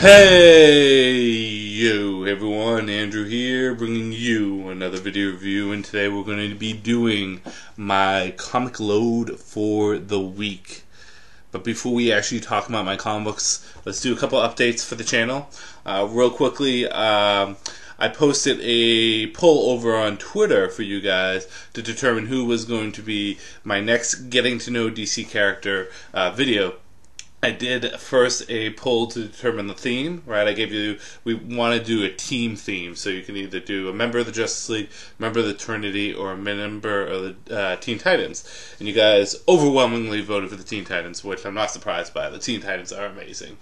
Hey yo everyone, Andrew here, bringing you another video review, and today we're going to be doing my comic load for the week. But before we actually talk about my comic books, let's do a couple updates for the channel. Real quickly, I posted a poll over on Twitter for you guys to determine who was going to be my next Getting to Know DC character video. I did first a poll to determine the theme, right? I gave you, we want to do a team theme, so you can either do a member of the Justice League, member of the Trinity, or a member of the Teen Titans. And you guys overwhelmingly voted for the Teen Titans, which I'm not surprised by. The Teen Titans are amazing.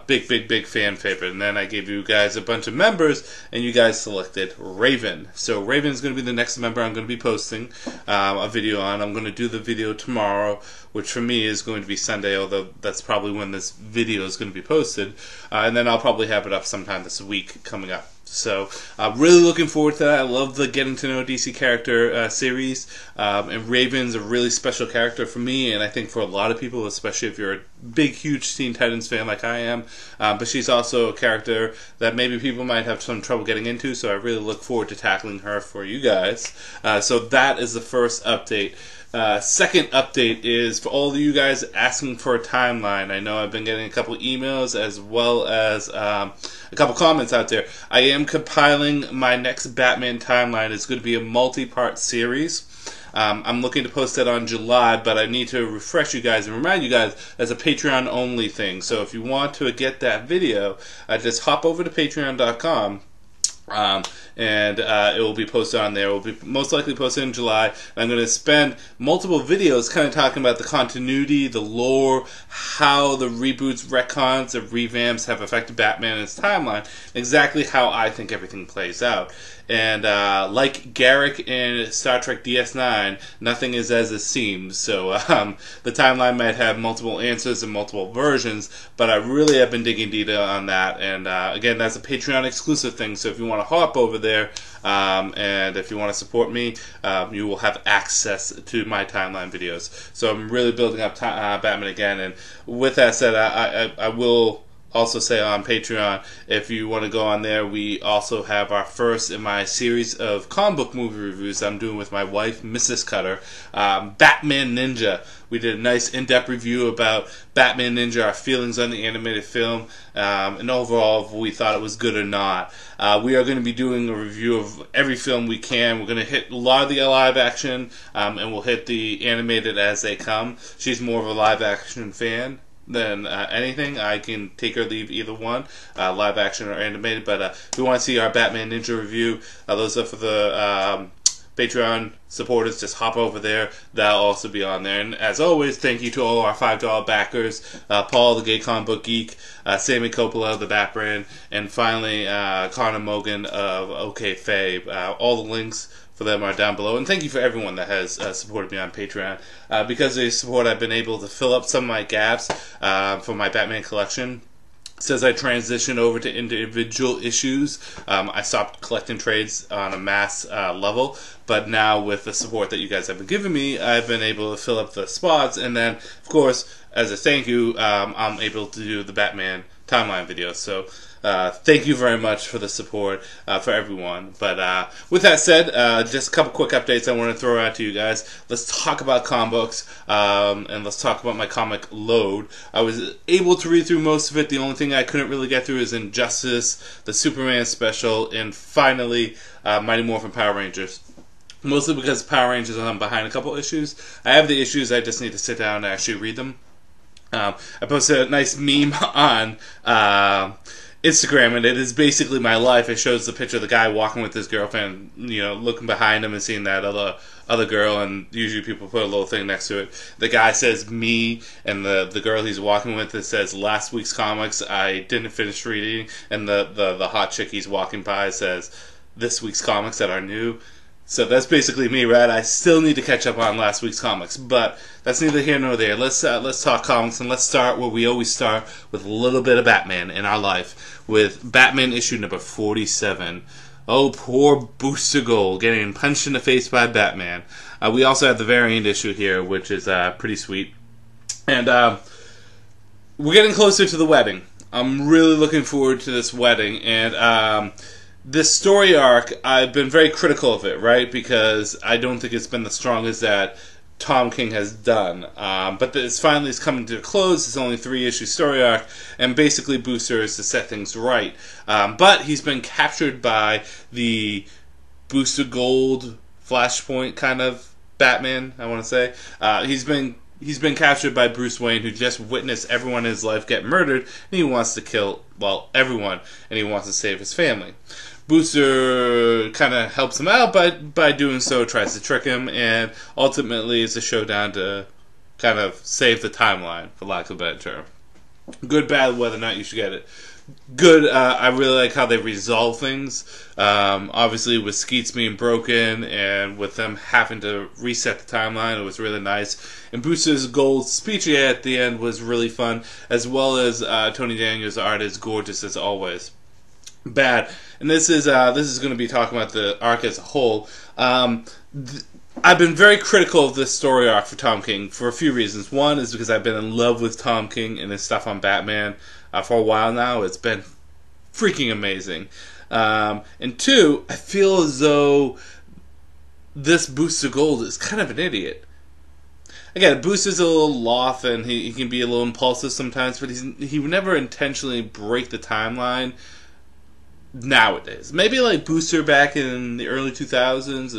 Big fan favorite. And then I gave you guys a bunch of members, and you guys selected Raven. So Raven is going to be the next member I'm going to be posting a video on. I'm going to do the video tomorrow, which for me is going to be Sunday, although that's probably when this video is going to be posted, and then I'll probably have it up sometime this week coming up. So really looking forward to that. I love the Getting to Know DC character series, and Raven's a really special character for me, and I think for a lot of people, especially if you're a big, huge Teen Titans fan like I am. But she's also a character that maybe people might have some trouble getting into, so I really look forward to tackling her for you guys. So that is the first update. Second update is for all of you guys asking for a timeline. I know I've been getting a couple emails as well as a couple comments out there. I am compiling my next Batman timeline. It's going to be a multi-part series. I'm looking to post that on July, but I need to refresh you guys and remind you guys as a Patreon only thing. So if you want to get that video, just hop over to patreon.com. And it will be posted on there. It will be most likely posted in July. And I'm going to spend multiple videos kind of talking about the continuity, the lore, how the reboots, retcons, and revamps have affected Batman and his timeline, exactly how I think everything plays out. And like Garrick in Star Trek DS9, nothing is as it seems. So the timeline might have multiple answers and multiple versions, but I really have been digging deep on that. And again, that's a Patreon exclusive thing, so if you want to hop over there and if you want to support me, you will have access to my timeline videos. So I'm really building up Batman again, and with that said, I will also say on Patreon, if you want to go on there, we also have our first in my series of comic book movie reviews I'm doing with my wife, Mrs. Cutter, Batman Ninja. We did a nice in-depth review about Batman Ninja, our feelings on the animated film, and overall if we thought it was good or not. We are going to be doing a review of every film we can. We're going to hit a lot of the live action, and we'll hit the animated as they come. She's more of a live action fan than anything. I can take or leave either one, live action or animated, but if you want to see our Batman Ninja review, those are for the Patreon supporters. Just hop over there. That'll also be on there. And as always, thank you to all our $5 backers, Paul, the Gay Comic Book Geek, Sammy Coppola of the Bat Brand, and finally Connor Mogan of OKayFabe. All the links for them are down below, and thank you for everyone that has supported me on Patreon. Because of your support, I've been able to fill up some of my gaps for my Batman collection. As I transition over to individual issues, I stopped collecting trades on a mass level, but now with the support that you guys have been giving me, I've been able to fill up the spots, and then, of course, as a thank you, I'm able to do the Batman timeline video. So thank you very much for the support for everyone. But with that said, just a couple quick updates I want to throw out to you guys. Let's talk about comic books, and let's talk about my comic load. I was able to read through most of it. The only thing I couldn't really get through is Injustice, the Superman special, and finally Mighty Morphin Power Rangers. Mostly because Power Rangers, I'm behind a couple issues. I have the issues, I just need to sit down and actually read them. I posted a nice meme on Instagram, and it is basically my life. It shows the picture of the guy walking with his girlfriend, you know, looking behind him and seeing that other girl, and usually people put a little thing next to it. The guy says me, and the girl he's walking with, it says last week's comics I didn't finish reading, and the hot chick he's walking by says this week's comics that are new. So that's basically me, right? I still need to catch up on last week's comics, but that's neither here nor there. Let's talk comics, and let's start where we always start, with a little bit of Batman in our life, with Batman issue number 47. Oh, poor Booster Gold getting punched in the face by Batman. We also have the variant issue here, which is pretty sweet. And we're getting closer to the wedding. I'm really looking forward to this wedding, and this story arc, I've been very critical of it, right? Because I don't think it's been the strongest that Tom King has done. But it's finally coming to a close. It's only 3-issue story arc, and basically Booster is to set things right. But he's been captured by the Booster Gold Flashpoint kind of Batman, I want to say. He's been captured by Bruce Wayne, who just witnessed everyone in his life get murdered, and he wants to kill, well, everyone, and he wants to save his family. Booster kind of helps him out, but by doing so tries to trick him, and ultimately it's a showdown to kind of save the timeline, for lack of a better term. Good, bad, whether or not you should get it. Good, I really like how they resolve things. Obviously, with Skeets being broken and with them having to reset the timeline, it was really nice. And Booster's Gold speech at the end was really fun, as well as Tony Daniels' art is gorgeous as always. Bad, and this is going to be talking about the arc as a whole. I've been very critical of this story arc for Tom King for a few reasons. One is because I've been in love with Tom King and his stuff on Batman for a while now. It's been freaking amazing. And two, I feel as though this Booster Gold is kind of an idiot. Again, Booster's a little loth and he can be a little impulsive sometimes, but he would never intentionally break the timeline nowadays. Maybe like Booster back in the early 2000s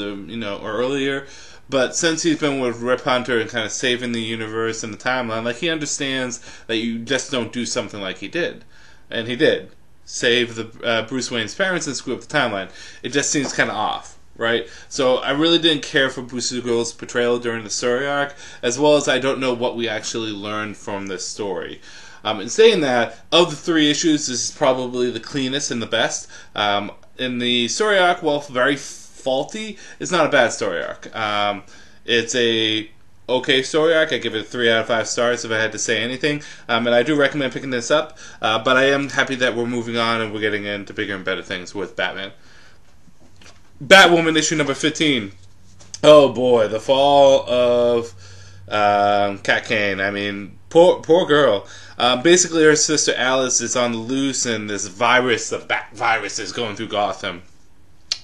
or earlier, but since he's been with Rip Hunter and kind of saving the universe and the timeline, like he understands that you just don't do something like he did. And he did. Save the Bruce Wayne's parents and screw up the timeline. It just seems kind of off, right? So I really didn't care for Booster Gold's portrayal during the story arc, as well as I don't know what we actually learned from this story. In saying that, of the 3 issues, this is probably the cleanest and the best. In the story arc, while very faulty, it's not a bad story arc. It's a okay story arc. I give it 3 out of 5 stars if I had to say anything. And I do recommend picking this up. But I am happy that we're moving on and we're getting into bigger and better things with Batman. Batwoman issue number 15. Oh boy, the fall of Kat Kane. I mean, poor girl. Basically, her sister Alice is on the loose, and this virus, the Bat virus, is going through Gotham.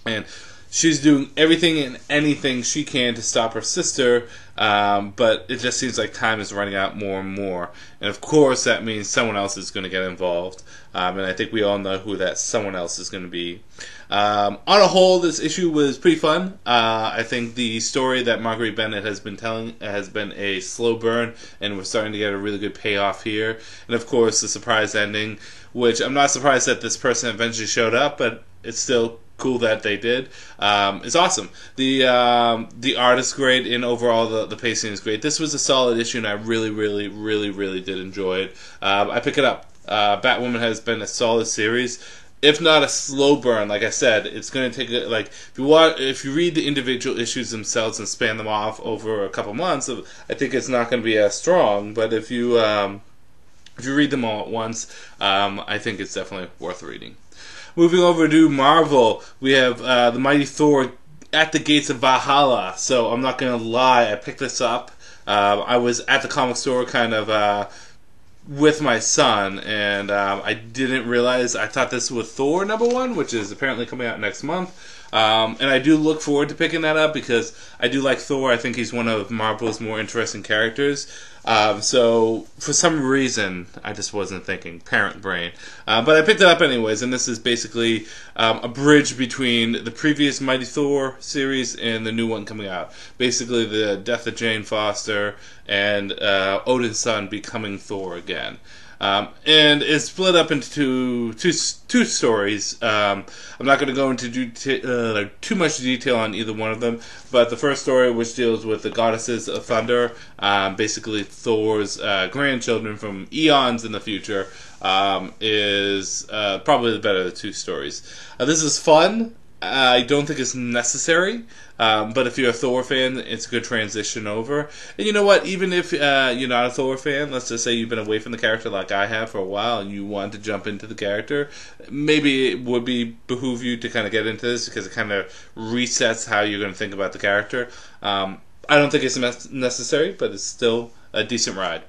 And she's doing everything and anything she can to stop her sister, but it just seems like time is running out more and more. And of course, that means someone else is going to get involved. And I think we all know who that someone else is going to be. On a whole, this issue was pretty fun. I think the story that Marguerite Bennett has been telling has been a slow burn, and we're starting to get a really good payoff here. And of course, the surprise ending, which I'm not surprised that this person eventually showed up, but it's still cool that they did. It's awesome. The art is great, and overall the pacing is great. This was a solid issue, and I really did enjoy it. I pick it up. Batwoman has been a solid series. If not a slow burn, like I said, it's going to take if you read the individual issues themselves and span them off over a couple months, I think it's not going to be as strong. But if you read them all at once, I think it's definitely worth reading. Moving over to Marvel, we have the Mighty Thor at the Gates of Valhalla. So I'm not going to lie, I picked this up. I was at the comic store kind of with my son, and I didn't realize, I thought this was Thor #1, which is apparently coming out next month. And I do look forward to picking that up because I do like Thor. I think he's one of Marvel's more interesting characters. So for some reason, I just wasn't thinking, parent brain. But I picked it up anyways, and this is basically a bridge between the previous Mighty Thor series and the new one coming out. Basically the death of Jane Foster and Odin's son becoming Thor again. And it's split up into two stories. I'm not going to go into too much detail on either one of them, but the first story, which deals with the goddesses of thunder, basically Thor's grandchildren from eons in the future, is probably the better of the two stories. This is fun. I don't think it's necessary, but if you're a Thor fan, it's a good transition over. And you know what? Even if you're not a Thor fan, let's just say you've been away from the character like I have for a while, and you want to jump into the character, maybe it would behoove you to kind of get into this because it kind of resets how you're going to think about the character. I don't think it's necessary, but it's still a decent ride.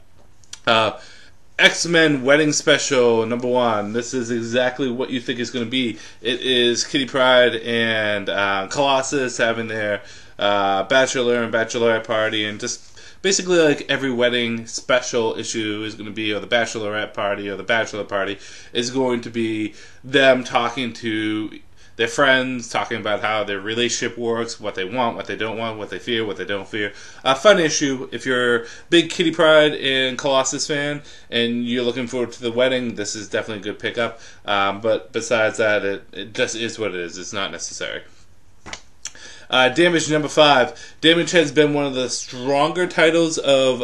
X-Men Wedding Special #1. This is exactly what you think it's going to be. It is Kitty Pryde and Colossus having their bachelor and bachelorette party, and just basically like every wedding special issue is going to be, or the bachelorette party or the bachelor party is going to be them talking to their friends, talking about how their relationship works, what they want, what they don't want, what they fear, what they don't fear. A fun issue. If you're a big Kitty Pryde and Colossus fan and you're looking forward to the wedding, this is definitely a good pickup. But besides that, it just is what it is. It's not necessary. Damage #5. Damage has been one of the stronger titles of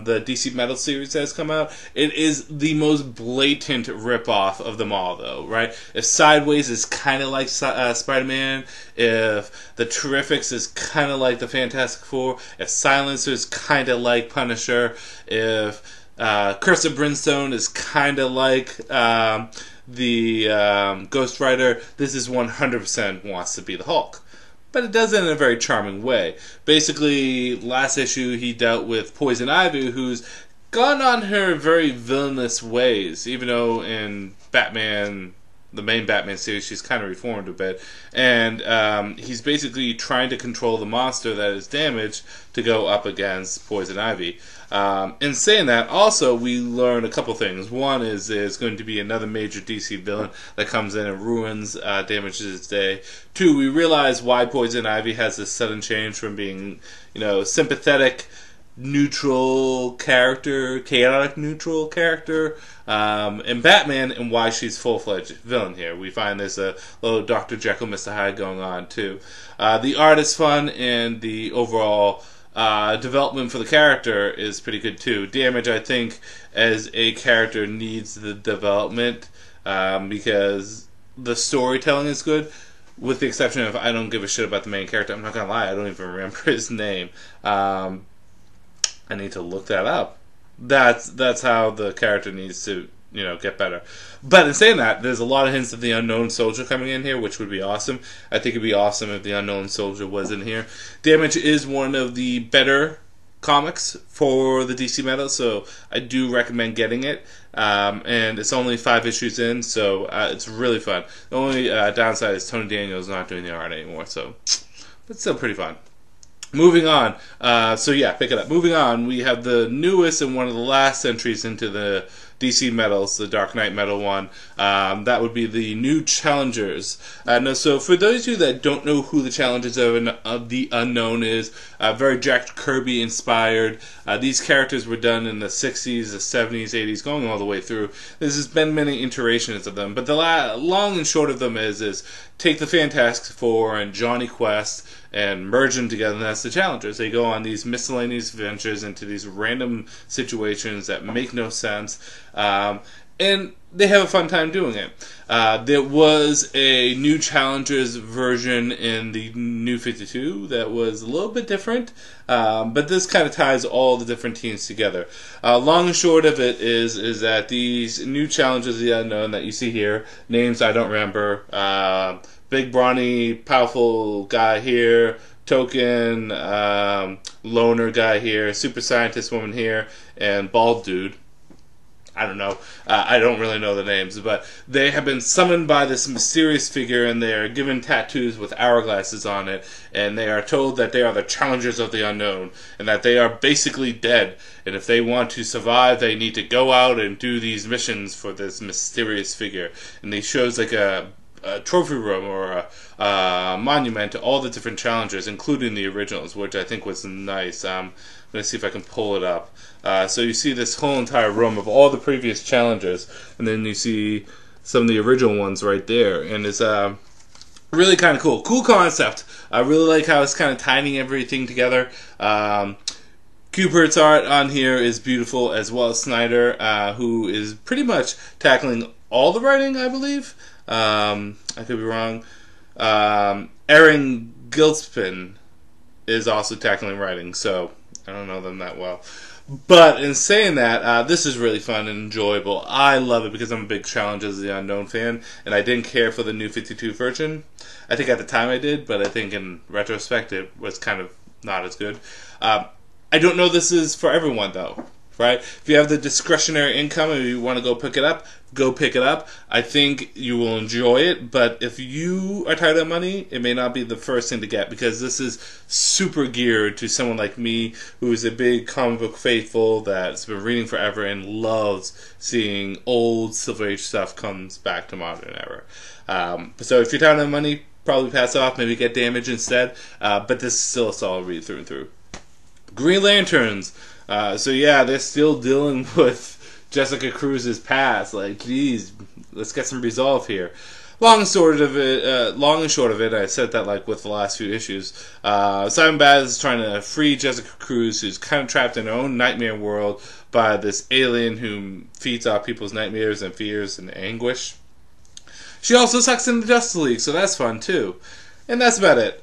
the DC Metal series that has come out. It is the most blatant ripoff of them all, though, right? If Sideways is kind of like Spider-Man, if the Terrifics is kind of like the Fantastic Four, if Silencer is kind of like Punisher, if Curse of Brimstone is kind of like the Ghost Rider, this is 100% wants to be the Hulk. But it does it in a very charming way. Basically, last issue he dealt with Poison Ivy, who's gone on her very villainous ways, even though in Batman, the main Batman series, she's kind of reformed a bit. And he's basically trying to control the monster that is Damaged to go up against Poison Ivy. In saying that, also, we learn a couple things. One is there's going to be another major DC villain that comes in and ruins Damage's day. Two, we realize why Poison Ivy has this sudden change from being, sympathetic, neutral character, chaotic neutral character in Batman, and why she's full-fledged villain here. We find there's a little Dr. Jekyll, Mr. Hyde going on too. The art is fun, and the overall development for the character is pretty good too. Damage, I think, as a character needs the development because the storytelling is good, with the exception of I don't give a shit about the main character. I'm not gonna lie, I don't even remember his name. I need to look that up. That's how the character needs to, get better. But in saying that, there's a lot of hints of the Unknown Soldier coming in here, which would be awesome. I think it'd be awesome if the Unknown Soldier was in here. Damage is one of the better comics for the DC Metal, so I do recommend getting it. And it's only 5 issues in, so it's really fun. The only downside is Tony Daniel's not doing the art anymore, so but still pretty fun. Moving on, so yeah, pick it up. Moving on, we have the newest and one of the last entries into the DC Metals, the Dark Knight Metal one. That would be the new Challengers. So for those of you that don't know who the Challengers of the Unknown is, very Jack Kirby inspired. These characters were done in the 60s, the 70s, 80s, going all the way through. There's been many iterations of them, but the long and short of them is take the Fantastic Four and Johnny Quest and merge them together, and that's the Challengers. They go on these miscellaneous ventures into these random situations that make no sense, and they have a fun time doing it. There was a new Challengers version in the New 52 that was a little bit different, but this kind of ties all the different teams together. Long and short of it is that these new Challengers of the Unknown that you see here, names I don't remember, big, brawny, powerful guy here, token, loner guy here, super scientist woman here, and bald dude. I don't know. I don't really know the names, but they have been summoned by this mysterious figure, and they are given tattoos with hourglasses on it, and they are told that they are the Challengers of the Unknown, and that they are basically dead, and if they want to survive, they need to go out and do these missions for this mysterious figure. And they shows like a trophy room or a monument to all the different Challengers, including the originals, which I think was nice. I'm going to see if I can pull it up. So you see this whole entire room of all the previous Challengers, and then you see some of the original ones right there, and it's really kind of cool. Cool concept. I really like how it's kind of tying everything together. Kupert's art on here is beautiful, as well as Snyder, who is pretty much tackling all the writing, I believe. I could be wrong. Aaron Gilspin is also tackling writing, so I don't know them that well. But in saying that, this is really fun and enjoyable. I love it because I'm a big Challengers of the Unknown fan, and I didn't care for the New 52 version. I think at the time I did, but I think in retrospect it was kind of not as good. I don't know this is for everyone, though. right? If you have the discretionary income and you want to go pick it up, go pick it up. I think you will enjoy it, but if you are tight on money, it may not be the first thing to get, because this is super geared to someone like me who is a big comic book faithful that's been reading forever and loves seeing old Silver Age stuff comes back to modern era. So if you're tight on money, probably pass off, maybe get Damage instead, but this is still a solid read through and through. Green Lanterns. So yeah, they're still dealing with Jessica Cruz's past. Like, geez, let's get some resolve here. Long and short of it, I said that like with the last few issues. Simon Baz is trying to free Jessica Cruz, who's kind of trapped in her own nightmare world by this alien who feeds off people's nightmares and fears and anguish. She also sucks in the Justice League, so that's fun too. And that's about it.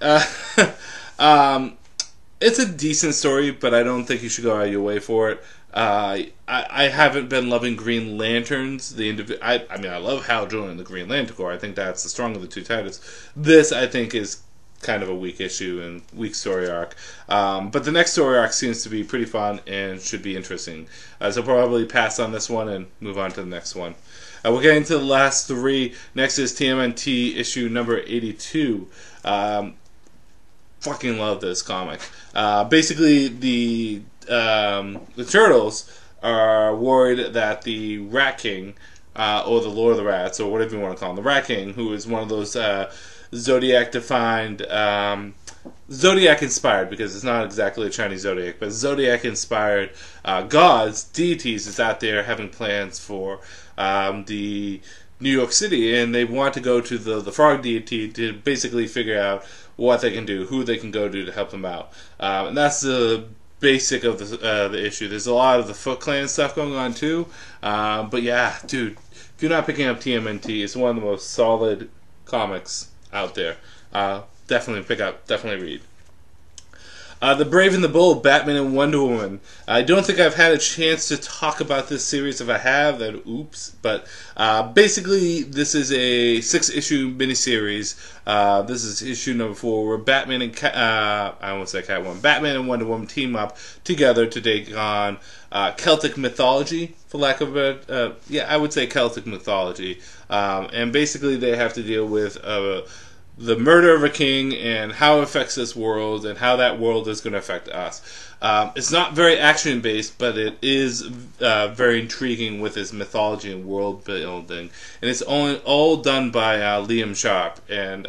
It's a decent story, but I don't think you should go out of your way for it. I haven't been loving Green Lanterns. I mean, I love Hal Jordan and the Green Lantern Corps. I think that's the stronger of the two titles. This, I think, is kind of a weak issue and weak story arc. But the next story arc seems to be pretty fun and should be interesting. So probably pass on this one and move on to the next one. We're getting to the last three. Next is TMNT issue number 82. Fucking love this comic. Basically, the Turtles are worried that the Rat King, or the Lord of the Rats, or whatever you want to call him, the Rat King, who is one of those Zodiac-defined, Zodiac-inspired, because it's not exactly a Chinese Zodiac, but Zodiac-inspired gods, deities, is out there having plans for the New York City, and they want to go to the frog deity to basically figure out what they can do, who they can go to help them out. And that's the basic of the issue. There's a lot of the Foot Clan stuff going on too. But yeah, dude, if you're not picking up TMNT, it's one of the most solid comics out there. Definitely pick up, definitely read. The Brave and the Bold, Batman and Wonder Woman. I don't think I've had a chance to talk about this series. If I have, then oops. But basically, this is a 6-issue miniseries. This is issue number 4, where Batman and Batman and Wonder Woman team up together to take on Celtic mythology, for lack of a better, I would say Celtic mythology. And basically, they have to deal with the murder of a king and how it affects this world and how that world is going to affect us. It's not very action-based, but it is very intriguing with its mythology and world building. And it's all done by Liam Sharp. And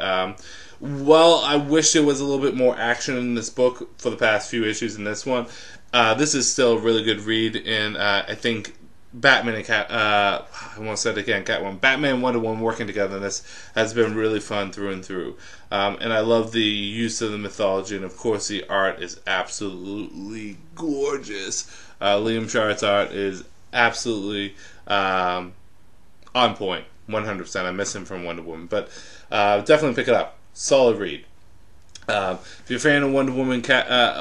while I wish there was a little bit more action in this book for the past few issues in this one, this is still a really good read. And I think Batman and Catwoman. Batman and Wonder Woman working together in this has been really fun through and through. And I love the use of the mythology, and of course the art is absolutely gorgeous. Liam Sharp's art is absolutely on point, 100%. I miss him from Wonder Woman, but definitely pick it up. Solid read. If you're a fan of Wonder Woman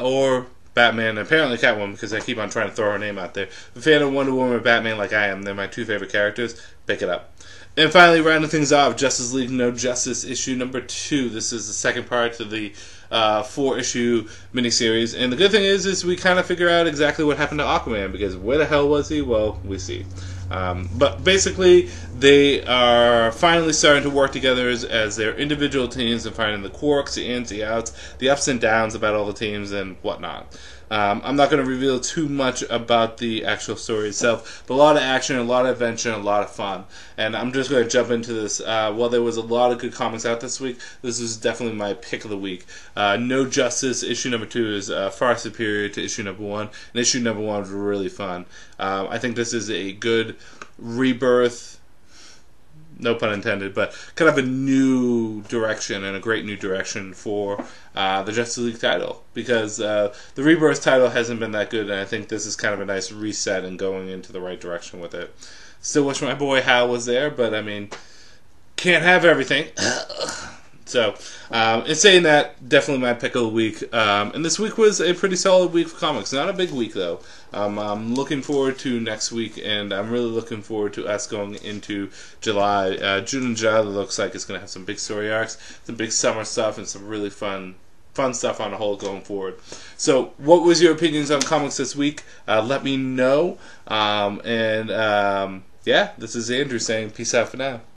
or Batman, and apparently Catwoman, because I keep on trying to throw her name out there. If you're a fan of Wonder Woman or Batman like I am, they're my two favorite characters, pick it up. And finally, rounding things off, Justice League No Justice issue number 2. This is the second part to the 4-issue miniseries. And the good thing is we kind of figure out exactly what happened to Aquaman, because where the hell was he? Well, we see. But basically, they are finally starting to work together as their individual teams and finding the quirks, the ins, the outs, the ups and downs about all the teams and whatnot. I'm not going to reveal too much about the actual story itself, but a lot of action, a lot of adventure, and a lot of fun. And I'm just going to jump into this. While there was a lot of good comics out this week, this is definitely my pick of the week. No Justice, issue number 2, is far superior to issue number 1, and issue number 1 was really fun. I think this is a good rebirth, no pun intended, but kind of a new direction and a great new direction for the Justice League title, because the Rebirth title hasn't been that good, and I think this is kind of a nice reset and going into the right direction with it. Still wish my boy Hal was there, but I mean, can't have everything. So, in saying that, definitely my pick of the week. And this week was a pretty solid week for comics. Not a big week, though. I'm looking forward to next week, and I'm really looking forward to us going into July. June and July looks like it's going to have some big story arcs, some big summer stuff, and some really fun fun stuff on the whole going forward. So, what was your opinions on comics this week? Let me know. Yeah, this is Andrew saying peace out for now.